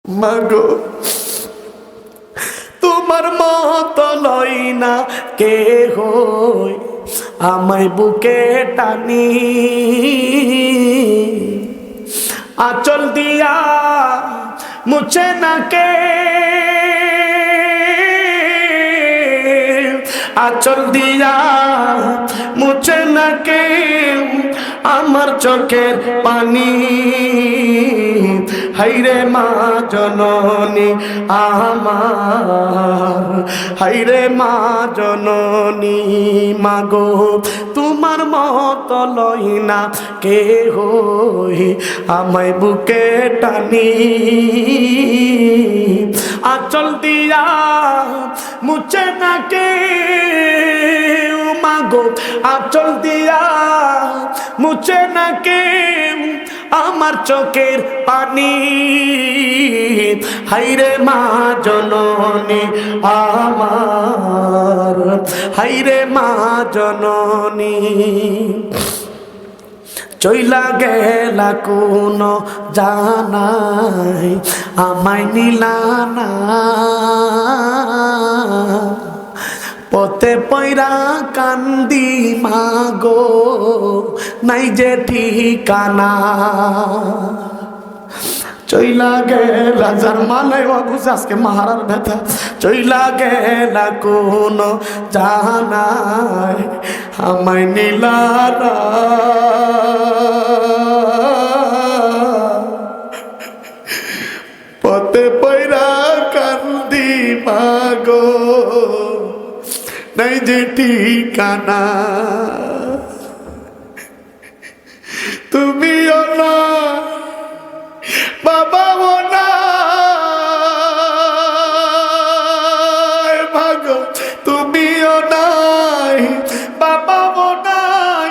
মাগো তোমার মত লই না কে হই আমায় বুকে টানি আঁচল দিয়া মুছে না কে আঁচল দিয়া মুছে না কে আমার চোখের পানি হাইরে মা জননী আমার হাইরে মা জননী মাগো তোমার মত লই না কে হই আমায় বুকে টানি আঁচল দিয়া মুছে না কে মাগো আঁচল দিয়া মুছে না কে আমার চোখের পানি হাইরে মা জননী আমার হাইরে মা জননী চইলা গেলা কোন জানাই আমায় নিলানা পথে পয়রা কান্দি মাগো নাই যে ঠিকানা চইলা গেলা যার মানে বুঝে আজকে মাহারার ব্যথা চইলা গেলা কোন জানাই আমায় নিলানা পথে পয়রা কান্দি মাগো নাই যে ঠিকানা তুমিও না বাবাও না ভাগো তুমিও নাই বাবাও নাই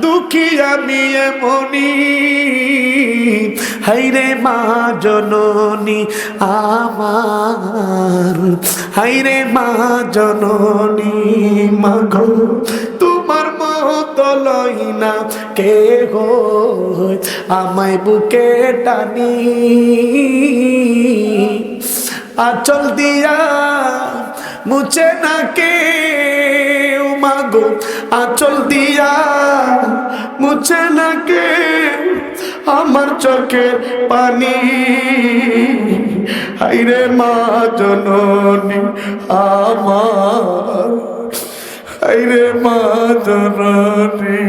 দুঃখী আমি এমনি হাইরে মা জননী আমার হাইরে মা জননী মাগো তোমার মত লই না কে হই আমায় বুকে টানি আঁচল দিয়া মুছে না কে মাগো আঁচল দিয়া মুছে না কে আমার চোখের পানি হাইরে মা জননী আমার হাইরে মা জননী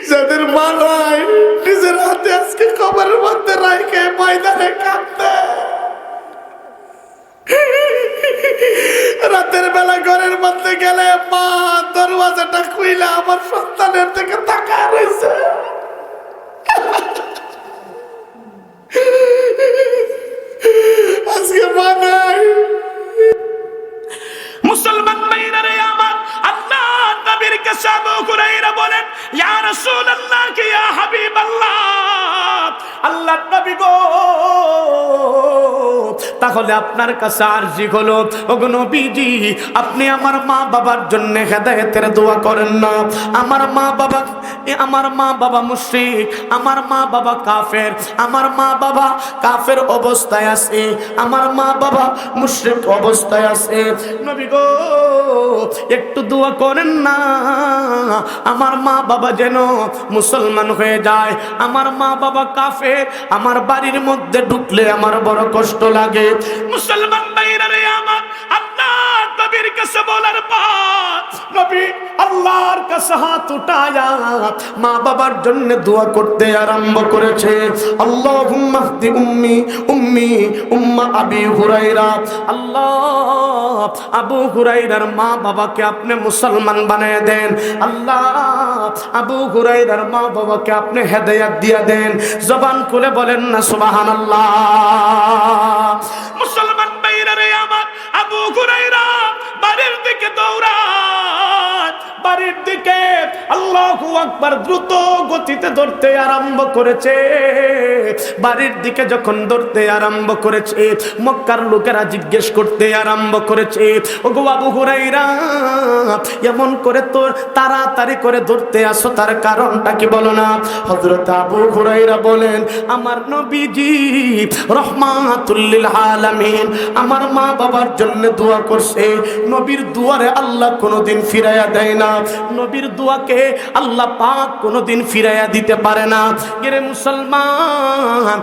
যাদের মা নাই নিজের হাতে আজকে কবরের মধ্যে রাইখে ময়দানে কাঁদতে রাতের বেলা ঘরের মধ্যে গেলে মা দরওয়াজাটা খুইলা আমার সন্তানের দিকে তাকায় রয়েছে আজকে মা নাই মুসলমান ভাইরা রে আমার আল্লাহ নবীর কাছে আবু হুরায়রা বলেন ইয়া রাসূলুল্লাহ ইয়া হাবিবাল্লাহ আল্লাহ নবী গো তাহলে আপনার কাছে আরজি হলো ওগো নবীজি আপনি আমার মা বাবার জন্য হেদায়েতের দোয়া করেন না আমার মা বাবা মুশরিক আমার মা বাবা কাফের আমার মা বাবা কাফের অবস্থায় আছে আমার মা বাবা মুশরিক অবস্থায় আছে নবী গো একটু দোয়া করেন না আমার মা বাবা যেন মুসলমান হয়ে যায় আমার মা বাবা কাফের আমার বাড়ির মধ্যে ঢুকলে আমার বড় কষ্ট লাগে মুসলমান ভাইরা রে আমার আল্লাহ নবীর কাছে বলার পর নবী আল্লাহর কাছে হাত উঠায়া মা বাবার জন্য দোয়া করতে আরম্ভ করেছে আল্লাহুম্মা হদি উম্মা আবি হুরায়রা আল্লাহ আবু হুরায়রার মা বাবাকে আপনি মুসলমান বানিয়ে দেন আল্লাহ আবু হুরায়রার মা বাবাকে আপনি হেদায়েত দিয়ে দেন জবান খুলে বলেন না সুবহানাল্লাহ মুসলমান ভাইরা রে আমার আবু হুরায়রা বাড়ির দিকে দৌড়ায় বাড়ির দিকে আল্লাহু আকবার দ্রুত গতিতে দৌড়তে আরম্ভ করেছে। বাড়ির দিকে যখন দৌড়তে আরম্ভ করেছে, মক্কার লোকেরা জিজ্ঞেস করতে আরম্ভ করেছে, ওগো আবু হুরায়রা, এমন করে তোর তাড়াতাড়ি করে দৌড়তে আসো, তার কারণটা কি বলো না? হযরত আবু হুরায়রা বলেন, আমার নবীজি রহমাতুল লিল আলামিন আমার মা বাবার জন্য দোয়া করছে। নবীর দুয়ারে আল্লাহ কোনোদিন ফিরাইয়া দেয় না, নবীর দোয়াকে আল্লাহ পাক কোনোদিন ফিরাইয়া দিতে পারে না। এরে মুসলমান,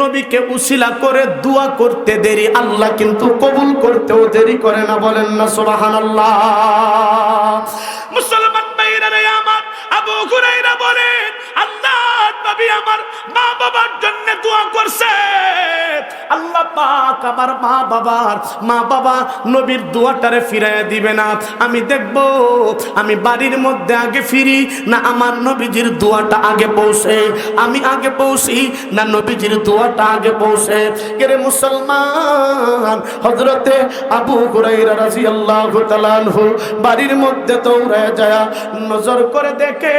নবীকে উসিলা করে দোয়া করতে দেরি, আল্লাহ কিন্তু কবুল করতেও দেরি করে না। বলেন না সুবহানাল্লাহ। মুসলমান ভাইরা রে আমার, আবু হুরায়রা বলেন, আল্লাহ নবী আমার মা বাবার জন্য দোয়া করছে, আল্লাহ পাক আমার মা বাবা নবীর দোয়াটারে ফিরাইয়া দিবে না। আমি দেখব আমি বাড়ির মধ্যে আগে ফিরি না আমার নবীজির দোয়াটা আগে পৌঁছে, আমি আগে পৌঁছি না নবীজির দোয়াটা আগে পৌঁছে। এরে মুসলমান, হযরতে আবু হুরায়রা রাদিয়াল্লাহু তাআলা আনহু বাড়ির মধ্যে দৌড়ায় যায়, নজর করে দেখে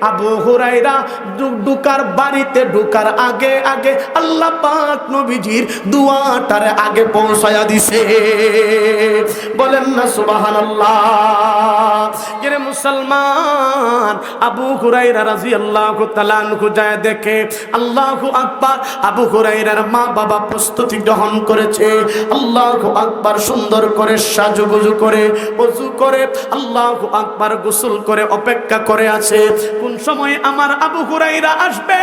আবু হুরায়রা ঢুকার বাড়িতে ঢুকার আগে আগে আল্লাহ পাক নবীজির দুয়াটারে আগে পৌঁছায়া দিছে। বলেন না সুবহানাল্লাহ। এরে মুসলমান, আবু হুরায়রা রাদিয়াল্লাহু তাআলা আনহু যায় দেখে, আল্লাহু আকবার, আবু হুরায়রার মা বাবা প্রস্তুতি গ্রহণ করেছে। আল্লাহু আকবার, সুন্দর করে সাজুগুজু করে ওযু করে আল্লাহু আকবার গোসল করে অপেক্ষা করে আছে কোন সময় আমার আবু হুরায়রা আসবে।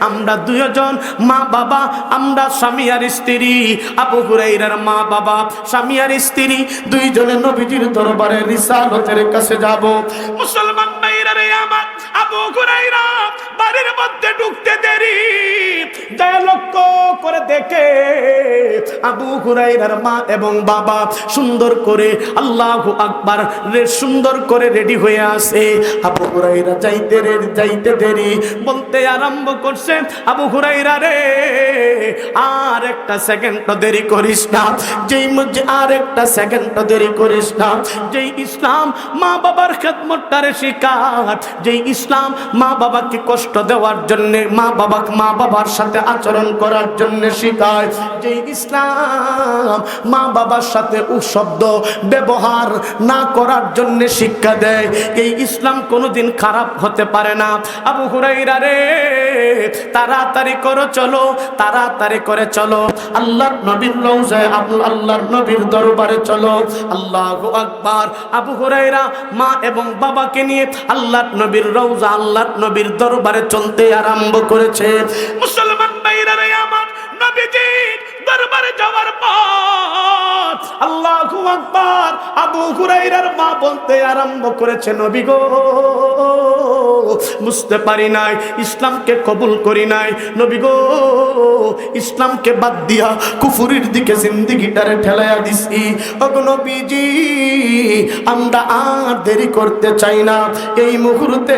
আমরা দুইজন মা বাবা, আমরা স্বামী আর স্ত্রী, আবু হুরায়রার মা বাবা স্বামী আর স্ত্রী দুইজনে নবীজির দরবারে রিসালতের কাছে যাব। মুসলমান ভাইরা রে আমার, আবু হুরায়রা বাড়ির মধ্যে ঢুকতে দেরি, যায় লক্ষ্য করে দেখে আবু হুরায়রার মা এবং বাবা সুন্দর করে আল্লাহু আকবার সুন্দর করে রেডি হয়ে আসে। আবু হুরায়রা যাইতে দেরি বলতে আরম্ভ করছে, আবু হুরায়রা রে, আর একটা সেকেন্ড দেরি করিস না, আর একটা সেকেন্ড দেরি করিস না। যেই ইসলাম মা বাবার খেদমতটারে শিখায়, যেই ইসলাম মা বাবাকে কষ্ট দেওয়ার জন্য, মা বাবার সাথে আচরণ করার জন্য শিখায়, যেই ইসলাম মা বাবার সাথে শব্দ ব্যবহার না করার জন্য শিক্ষা দেয়, এই ইসলাম কোনোদিন খারাপ হতে পারে না। আবু হুরায়রা রে, তাড়াতাড়ি করে চলো, তাড়াতাড়ি করে চলো, আল্লাহর নবীর রওজায়, আল্লাহর নবীর দরবারে চলো। আল্লাহু আকবার। আবু হুরায়রা মা এবং বাবাকে নিয়ে আল্লাহর নবীর রওজা, আল্লাহর নবীর দরবারে চলতে আরম্ভ করেছে। মুসলমান ভাইরা রে আমার, নবীজির দরবারে যাওয়ার পর আল্লাহু আকবার, আবু হুরায়রার মা বলতে আরম্ভ করেছে, নবী গো, বুঝতে পারি নাই, ইসলামকে কবুল করি নাই, নবী গো, ইসলামকে বাদ দিয়া কুফুরির দিকে জিন্দেগিটারে ঠেলাইয়া দিছি। ওগো নবীজি, আমরা আর দেরি করতে চাই না, এই মুহূর্তে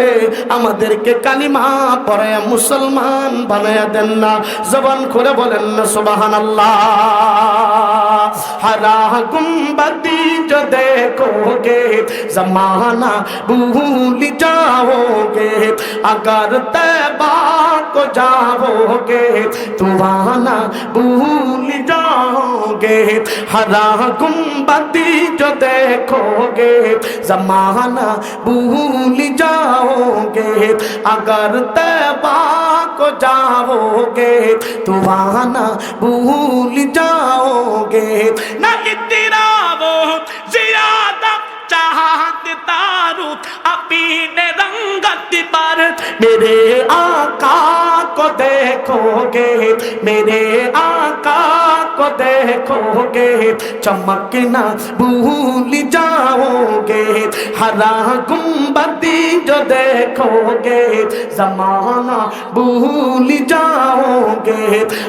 আমাদেরকে কালিমা পড়ায়া মুসলমান বানায়া দেন না। জবান খুলে বলেন না সুবহানাল্লাহ। हरा गुंबदी जो देखोगे जमाना भूल जाओगे, अगर तैबा को जाओगे तुम्हारा भूल जाओगे। हरा गुंबदी जो देखोगे जमाना भूल जाओगे, अगर तैबा को जाओगे तुम्हारा भूल जाओगे। ना इतना वो ज्यादा चाहता रू अपने रंगत पर, मेरे आका को देखोगे, मेरे आका को देखोगे चमकना भूल जाओगे। हरा गुंबदी जो देखोगे जमाना भूल जाओगे,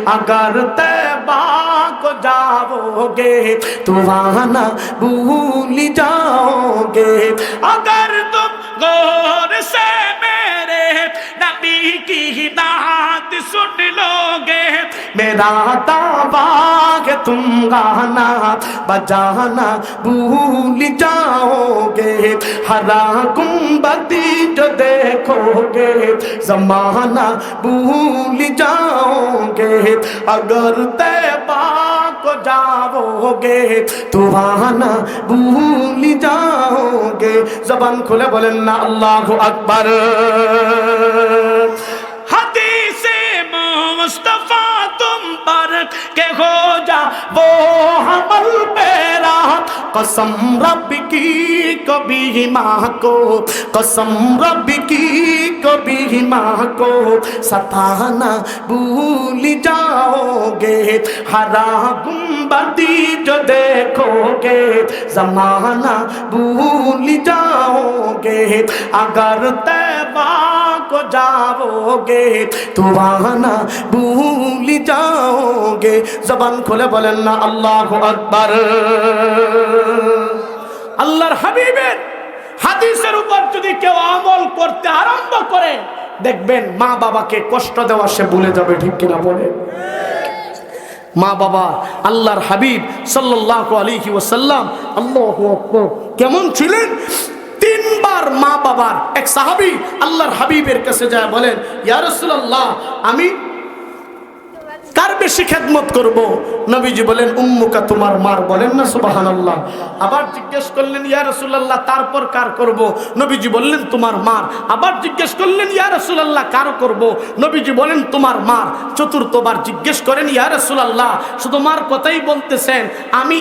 अगर तैबा को जाओगे तुम्हारा भूल जाओगे। अगर तुम गौर से मेरे नबी की नात सुन लोगे मेरा दावा है तुम गाना बजाना भूल जाओगे हरा गुंबदी जो देखोगे जमाना भूल जाओगे अगर तैबा को जाओगे तो आना भूल जाओगे जबान खुले बोलें ना अल्लाहु अकबर हदीसे मुस्तफा तुम पर के हो जा वो हमल मेरा कसम रब की कभी माँ को कसम रब की कभी माँ को सताना भूल जाओगे हरा गुंबदी जो देखोगे जमाना भूल जाओगे अगर तैबा को जाओगे तो आना भूल जाओगे जबान खोले बोलें ना अल्लाहु अकबर আল্লাহর হাবিবের হাদিসের উপর যদি কেউ আমল করতে আরম্ভ করে দেখবেন মা বাবাকে কষ্ট দেওয়া সে ভুলে যাবে ঠিক কিনা বলে মা বাবা আল্লাহর হাবিব সাল্লাল্লাহু আলাইহি ওয়াসাল্লাম আল্লাহু আকবার কেমন ছিলেন তিনবার মা বাবার এক সাহাবী আল্লাহর হাবিবের কাছে যায় বলেন ইয়া রাসূলুল্লাহ আমি কার বেশি খেদমত করব নবীজি বলেন উম্মুকা তোমার মার বলেন না সুবহানাল্লাহ আবার জিজ্ঞেস করলেন ইয়া রাসূলুল্লাহ তারপর কার করব নবীজি বললেন তোমার মার আবার জিজ্ঞেস করলেন ইয়া রাসূলুল্লাহ কার করব নবীজি বলেন তোমার মার চতুর্থবার জিজ্ঞেস করেন ইয়া রাসূলুল্লাহ শুধু মার কথাই বলতেছেন আমি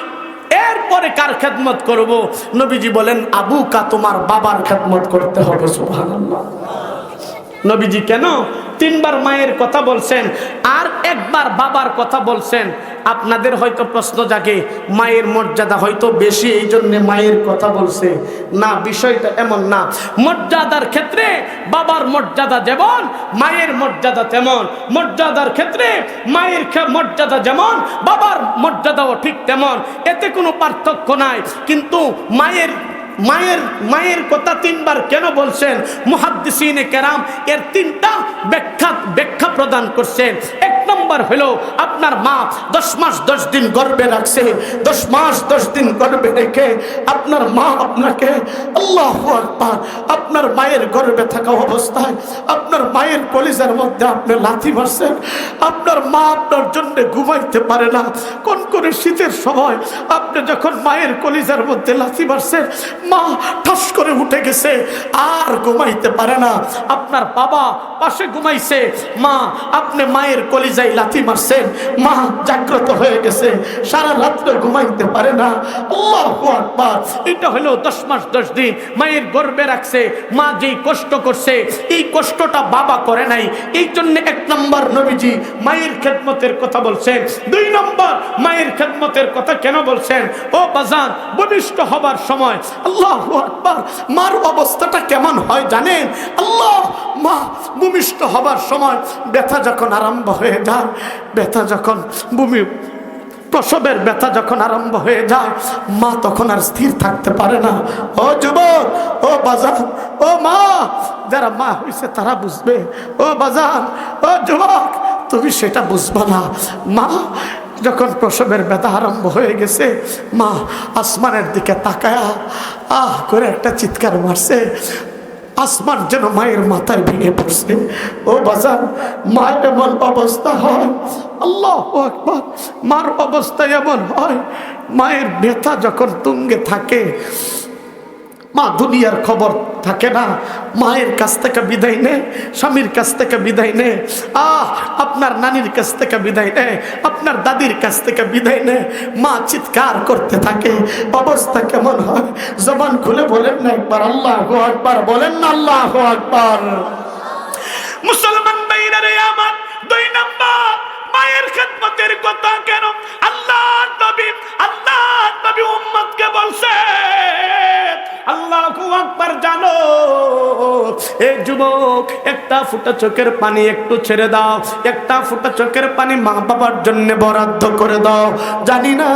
এরপরে কার খেদমত করব নবীজি বলেন আবুকা তোমার বাবার খেদমত করতে হবে সুবহানাল্লাহ নবীজি কেন তিনবার মায়ের কথা বলছেন আর একবার বাবার কথা বলছেন আপনাদের হয়তো প্রশ্ন জাগে মায়ের মর্যাদা হয়তো বেশি এই জন্য মায়ের কথা বলছে না বিষয়টা এমন না মর্যাদার ক্ষেত্রে বাবার মর্যাদা যেমন মায়ের মর্যাদা তেমন মর্যাদার ক্ষেত্রে মায়ের মর্যাদা যেমন বাবার মর্যাদাও ঠিক তেমন এতে কোনো পার্থক্য নাই কিন্তু মায়ের কথা তিনবার কেন বলছেন মুহাদ্দিসিনে কেরাম এর তিনটা ব্যাখ্যা প্রদান করছেন এক নম্বর হলো আপনার মা 10 মাস 10 দিন গর্ভে রাখছে 10 মাস 10 দিন গর্ভে রেখে আপনার মা আপনাকে আল্লাহু আকবার আপনার মায়ের গর্ভে থাকা অবস্থায় আপনার মায়ের কলিজার মধ্যে আপনি লাথি মারছেন আপনার মা আপনার জন্য ঘুমাইতে পারে না কোন করে শীতের সময় আপনি যখন মায়ের কলিজার মধ্যে লাথি মারছেন মা ঠাস করে উঠে গেছে আর ঘুমাইতে পারে না আপনার বাবা পাশে ঘুমাইছে মা আপনি মায়ের কলিজায় লাথি মারছেন মা জাগ্রত হয়ে গেছে সারা রাত ঘুমাইতে পারে না আল্লাহু আকবার এটা হলো 10 মাস 10 দিন মায়ের গর্ভে রাখছে মা যেই কষ্ট করছে এই কষ্টটা বাবা করে নাই এই জন্য এক নম্বর নবীজি মায়ের খেদমতের কথা বলছেন দুই নম্বর মায়ের খেদমতের কথা কেন বলছেন ও বাজান বলিষ্ঠ হবার সময় আল্লাহু আকবার মার অবস্থাটা কেমন হয় জানেন আল্লাহ মা ভূমিষ্ঠ হবার সময় ব্যথা যখন আরম্ভ হয়ে যায় ব্যথা যখন প্রসবের ব্যথা যখন আরম্ভ হয়ে যায় মা তখন আর স্থির থাকতে পারে না ও যুবক ও বাজান ও মা যারা মা হয়েছে তারা বুঝবে ও বাজান ও যুবক তুমি সেটা বুঝবা না মা যখন প্রসবের ব্যথা আরম্ভ হয়ে গেছে মা আসমানের দিকে তাকায়া আহ করে একটা চিৎকার মারছে আসমান যেন মায়ের মাথায় ভেঙে পড়ছে ও বাজান মায়ের এমন অবস্থা হয় আল্লাহু আকবার মার অবস্থা এমন হয় মায়ের ব্যথা যখন তুঙ্গে থাকে মা দুনিয়ার খবর থাকে না মায়ের কাছ থেকে বিদায় নেয় স্বামীর কাছ থেকে বিদায় নেয় আপনার নানির কাছ থেকে বিদায় নেয় আপনার দাদির কাছ থেকে বিদায় নেয় মা চিৎকার করতে থাকে অবস্থা কেমন হয় জবান খুলে বলেন না একবার আল্লাহু আকবার বলেন না আল্লাহু আকবার মুসলমান ভাইরা রে আমার দুই নাম্বার মায়ের খেদমতের কথা কেন আল্লাহ নবী উম্মতকে বলছে আল্লাহ আল্লাহু আকবার। জানো এই যুবক, একটা ফোঁটা চোখের পানি একটু ছেড়ে দাও, একটা ফোঁটা চোখের পানি মা বাবার জন্য বরাদ্দ করে দাও। জানি না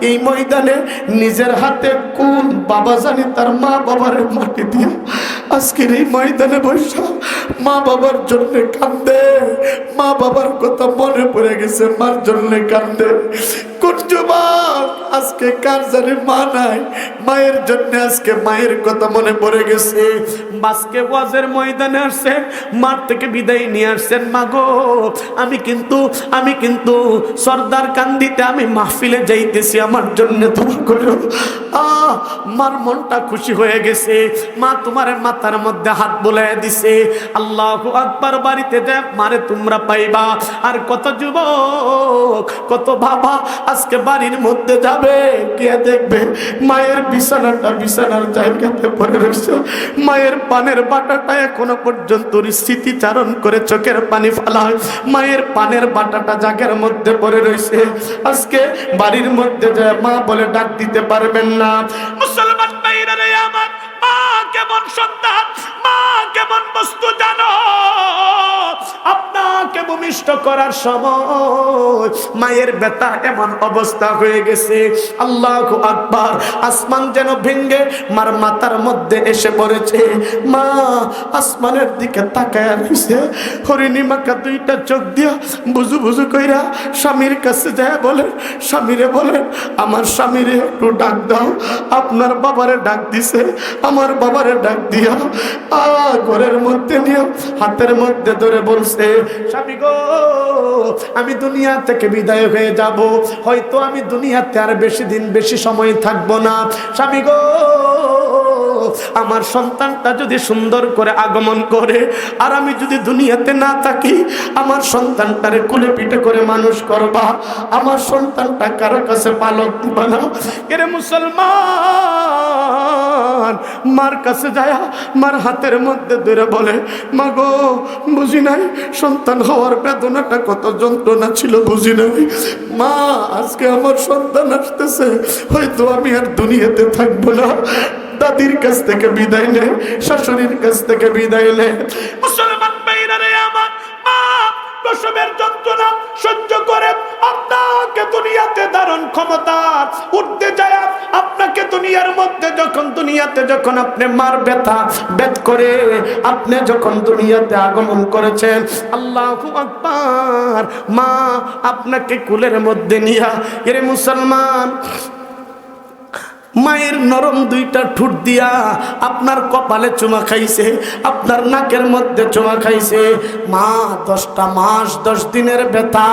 এই ময়দানে নিজের হাতে কোন বাবা জানি তার মা বাবার মাটি দিয়ে আজকের এই ময়দানে বসা মা বাবার জন্য কান্দে, মা বাবার কথা মনে পড়ে গেছে, মার জন্য কান্দে। কোন যুবক আজকে কার জানি মা নাই, মায়ের জন্য আজকে মায়ের কথা মনে পড়ে গেছে। আজকে ওয়াজের ময়দানে আসছেন, মার থেকে বিদায় নিয়ে আসছেন। মা গো, আমি কিন্তু সর্দার কান্দিতে আমি মাহফিলে যাইতেছি, আমার জন্য দোয়া করো। মার মনটা খুশি হয়ে গেছে, মা তোমার মাথার মধ্যে হাত বুলাইয়া দিছে। আল্লাহু আকবার। বাড়িতে যে মারে তোমরা পাইবা। আর কত যুবক, কত বাবা আজকে বাড়ির মধ্যে যাবে, কে দেখবে মায়ের বিছানার জায়গাতে পড়ে রয়েছে, মায়ের পানের বাটাটা এখনো পর্যন্ত স্মৃতিচারণ করে চোখের পানি ফেলায়, মায়ের পানের বাটাটা জায়গার মধ্যে পড়ে রয়েছে। আজকে বাড়ির মধ্যে যায় মা বলে ডাক দিতে পারবেন না। মুসলমান ভাইরা রে আমার, মা কেমন সন্তান, মা কেমন বস্তু জানো? আপনাকে ভূমিষ্ঠ করার সময় মায়ের ব্যথা এমন অবস্থা হয়ে গেছে, আল্লাহু আকবার। আসমান যেন ভেঙে মার মাথার মধ্যে এসে পড়েছে। মা আসমানের দিকে তাকায় রইছে, হরিণী মাখা দুইটা চোখ দিয়া বুঝু বুঝু কইরা স্বামীর কাছে যায় বলে, স্বামীরে বলেন আমার স্বামীরে একটু ডাক দাও। আপনার বাবারে ডাক দিছে, আমার বাবারে ডাক দিয়া ঘরের মধ্যে নিয়ে হাতের মধ্যে ধরে বলছে, স্বামী গো, আমি দুনিয়া থেকে বিদায় হয়ে যাব, হয়তো আমি দুনিয়াতে আর বেশি দিন বেশি সময় থাকবো না। স্বামী গো, আমার সন্তানটা যদি সুন্দর করে আগমন করে আর আমি যদি দুনিয়াতে না থাকি, আমার সন্তানটারে কুলে পিঠে করে মানুষ করবা, আমার সন্তানটা কারো কাছে পালক দিবা না। এরে মুসলমান, মার কাছে যায় মার হাতের মধ্যে ধরে বলে, মা গো, বুঝি নাই সন্তান হওয়ার বেদনাটা কত যন্ত্রণা ছিল, বুঝি নাই। মা আজকে আমার সন্তান আসতেছে, হয়তো আমি আর দুনিয়াতে থাকবো না। দাদির কাছ থেকে বিদায় নেয়, শাশুড়ির কাছ থেকে বিদায় নেয়। মুসলমান ভাইরা রে আমার, মা প্রসবের যন্ত্রণা সহ্য করে আপনাকে দুনিয়াতে ধারণ ক্ষমতা উঠতে যায়, আপনাকে দুনিয়ার মধ্যে দুনিয়াতে যখন আপনি মার ব্যথা বেদ করে আপনি যখন দুনিয়াতে আগমন করেছেন, আল্লাহু আকবার, মা আপনাকে কুলের মধ্যে নিয়া, এরে মুসলমান, মায়ের নরম দুইটা ঠোঁট দিয়া আপনার কপালে চুমা খাইছে, আপনার নাকের মধ্যে চুমা খাইছে। মা 10টা মাস 10 দিনের ব্যথা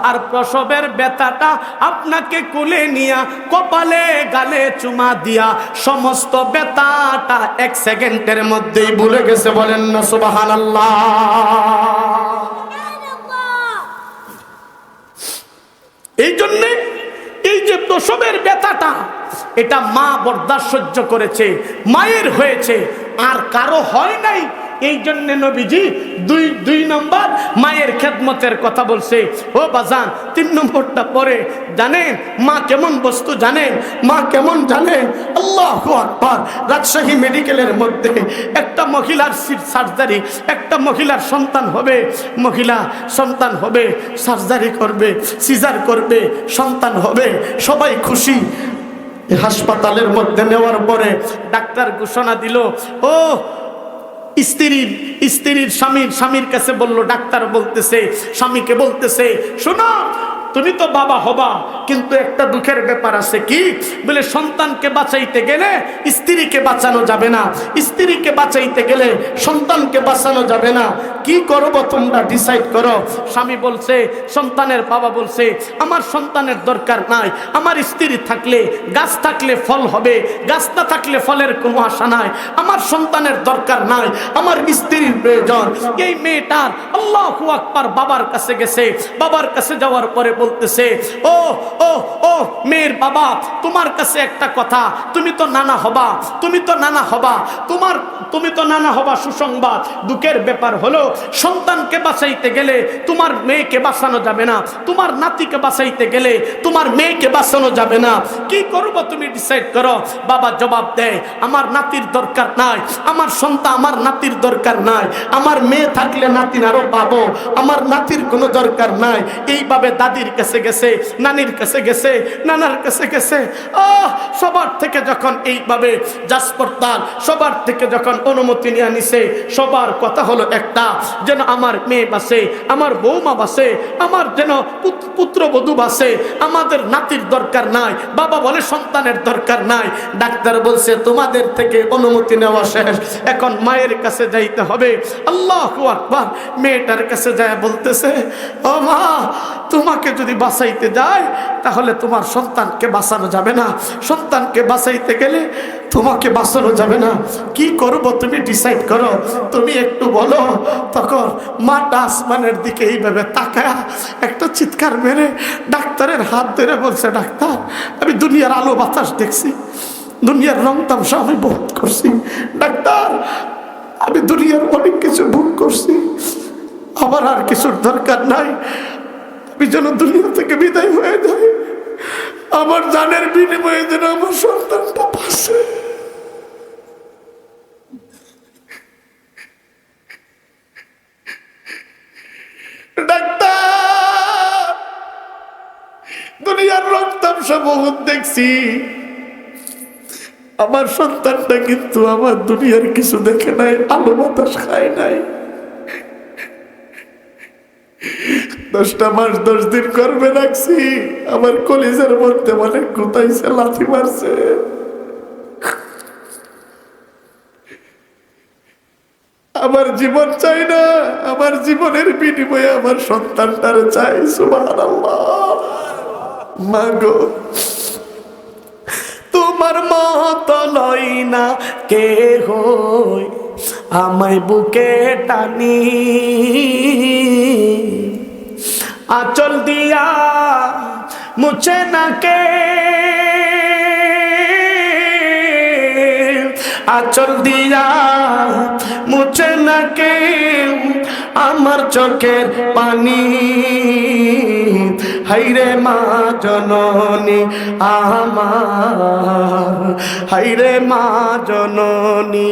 আর প্রসবের ব্যথাটা আপনাকে কোলে নিয়া কপালে গালে চুমা দিয়া সমস্ত ব্যথাটা 1 সেকেন্ডের মধ্যেই ভুলে গেছে। বলেন না সুবহানাল্লাহ। এই জন্যে এই যে প্রসবের ব্যথাটা, এটা মা বরদাস্ত সহ্য করেছে, মায়ের হয়েছে, আর কারো হয় নাই। এই জন্য নবীজি দুই নম্বর মায়ের খেদমতের কথা বলছে। ও বাজান, 3 নম্বরটা পরে জানেন মা কেমন বস্তু জানেন? মা কেমন জানেন? আল্লাহু আকবার। রাজশাহী মেডিকেলের মধ্যে একটা মহিলার সার্জারি, একটা মহিলার সন্তান হবে, মহিলা সন্তান হবে, সার্জারি করবে, সিজার করবে, সন্তান হবে, সবাই খুশি। হাসপাতালের মধ্যে নেওয়ার পরে ডাক্তার ঘোষণা দিল, ও স্ত্রীর স্বামীর কাছে বলল, ডাক্তার বলতেছে স্বামীকে বলতেছে, শোনো তুমি তো বাবা হবা, কিন্তু একটা দুঃখের ব্যাপার আছে। কি? বলে সন্তানকে বাঁচাইতে গেলে স্ত্রীকে বাঁচানো যাবে না, স্ত্রীকে বাঁচাইতে গেলে সন্তানকে বাঁচানো যাবে না। কি করবো তোমরা ডিসাইড করো। স্বামী বলছে, সন্তানের বাবা বলছে, আমার সন্তানের দরকার নাই, আমার স্ত্রী থাকলে, গাছ থাকলে ফল হবে, গাছ না থাকলে ফলের কোনো আশা নাই, আমার সন্তানের দরকার নাই, আমার স্ত্রীর প্রয়োজন। এই মেয়েটার আল্লাহু আকবার বাবার কাছে গেছে, বাবার কাছে যাওয়ার পরে বলতেছে, ও ও ও মেয়ের বাবা, তোমার কাছে একটা কথা, তুমি তো নানা হবা, তুমি তো নানা হবা, তুমি তো নানা হবা, সুসংবাদ। দুঃখের ব্যাপার হলো সন্তানকে বাঁচাইতে গেলে তোমার মেয়েকে বাঁচানো যাবে না, তোমার নাতিকে বাঁচাইতে গেলে তোমার মেয়েকে বাঁচানো যাবে না। কি করবো তুমি ডিসাইড করো। বাবা জবাব দেয়, আমার নাতির দরকার নাই, আমার সন্তান, আমার নাতির দরকার নাই, আমার মেয়ে থাকলে নাতিন আরো পাবো, আমার নাতির কোনো দরকার নাই। এইভাবে দাদির কাছে গেছে, নানির কাছে গেছে, নানার কাছে গেছে। সবার থেকে যখন এইভাবে জাসপর্দার সবার থেকে যখন অনুমতি নিয়ে নিছে, সবার কথা হলো একটা, যেন আমার মেয়ে বাসে, আমার বৌমা বাসে, আমার যেন পুত্রবধূ বাসে, আমাদের নাতির দরকার নাই। বাবা বলে সন্তানের দরকার নাই। ডাক্তার বলছে তোমাদের থেকে অনুমতি নেওয়া শেষ, এখন মায়ের কাছে যাইতে হবে। আল্লাহু আকবার। মেয়েটার কাছে যায় বলতেছে, ও মা, তোমাকে যদি বাঁচাইতে যায় তাহলে তোমার সন্তানকে বাঁচানো যাবে না, সন্তানকে বাঁচাইতে গেলে তোমাকে বাঁচানো যাবে না। কি করব তুমি ডিসাইড করো, তুমি একটু বলো। তখন মাটা আসমানের দিকে এইভাবে তাকায়া একটা চিৎকার মেরে ডাক্তারের হাত ধরে বলছে, ডাক্তার, আমি দুনিয়ার আলো বাতাস দেখছি, দুনিয়ার রং তামসা আমি বহুত করছি, ডাক্তার আমি দুনিয়ার অনেক কিছু ভুল করছি, আমার আর কিছুর দরকার নাই, আমি যেন দুনিয়া থেকে বিদায় হয়ে যাই, আমার জানের বিনিময়ে যেন আমার সন্তানটা পাশে। ডাক্তার, দুনিয়ার রং তামসা বহুত দেখছি, আমার সন্তানটা কিন্তু আমার দুনিয়ার কিছু দেখে নাই, আলো বাতাস খায় নাই। 10টা মাস 10 দিন করবে রাখছি, আমার কলিজার মধ্যে অনেক গুতাইছে, লাথি মারছে। আমার জীবন চাই না, আমার জীবনের বিনিময়ে আমার সন্তানটারে চাই। সুবহানাল্লাহ। মাগো, তোমার মত লই না কে হই, আমায় বুকে টানি, আঁচল দিয়া মুছে না কে, আঁচল দিয়া মুছে না কে আমার চোখের পানি। হাইরে মা জননী আমার, হাইরে মা জননী,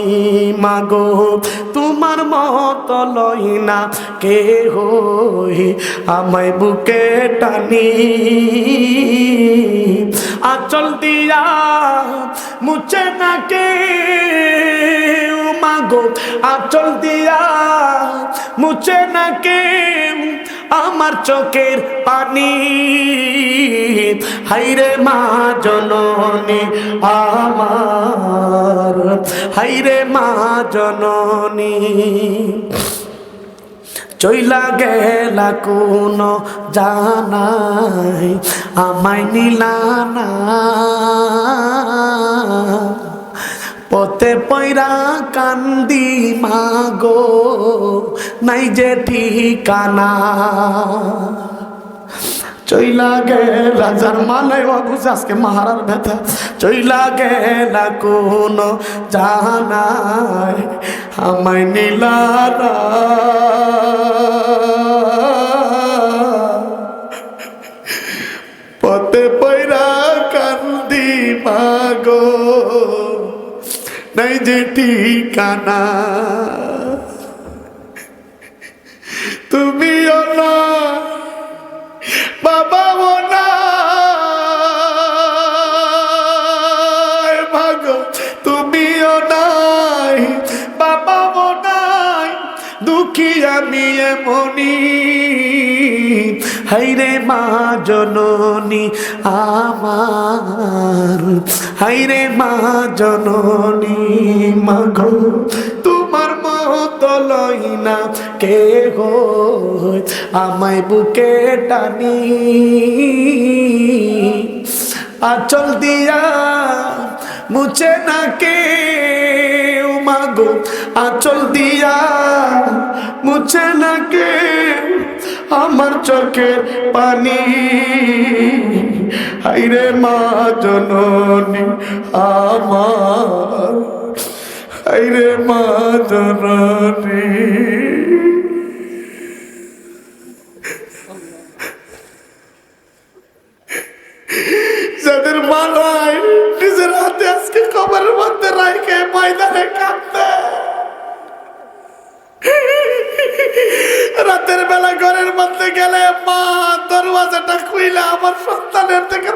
মাগো তোমার মত লই না কে হই, আমায় বুকে টানি, আঁচল দিয়া মুছে না কে, মাগো আঁচল দিয়া মুছে না কে আমার চোখের পানি। হাইরে মা জননী আমার, হাইরে মা জননী, চইলা গেলা কোন জানাই আমায় নিলা না, পথে পয়রা কান্দি মাগো নাই যে ঠিকানা। চইলা গেলা, যার মানে বুঝে আজকে মাহারার ব্যথা, চইলা গেলা কোন জানাই আমায় নিলা না, পথে পয়রা কান্দি মাগো নাই যে ঠিকানা। তুমিও না বাবাও না ভাগো, তুমিও নাই বাবাও নাই, দুঃখী আমি এমনি। হাইরে মা জননী আমার, হাইরে মা জননী, মাগো তোমার মত লই না কে হই, আমায় বুকে টানি, আঁচল দিয়া মুছে না কে, মাগো মাগো আঁচল দিয়া মুছে নাকে আমার চোখের পানি। হায়রে মা জননী আমার, হায়রে মা জননী। যাদের মা নাই নিজের হাতে আজকে কবরের মধ্যে রাখে ময়দানে কাঁদতে, রাতের বেলা ঘরের মধ্যে গেলে মা দরওয়াজাটা খুইলা আমার সন্তানের থেকে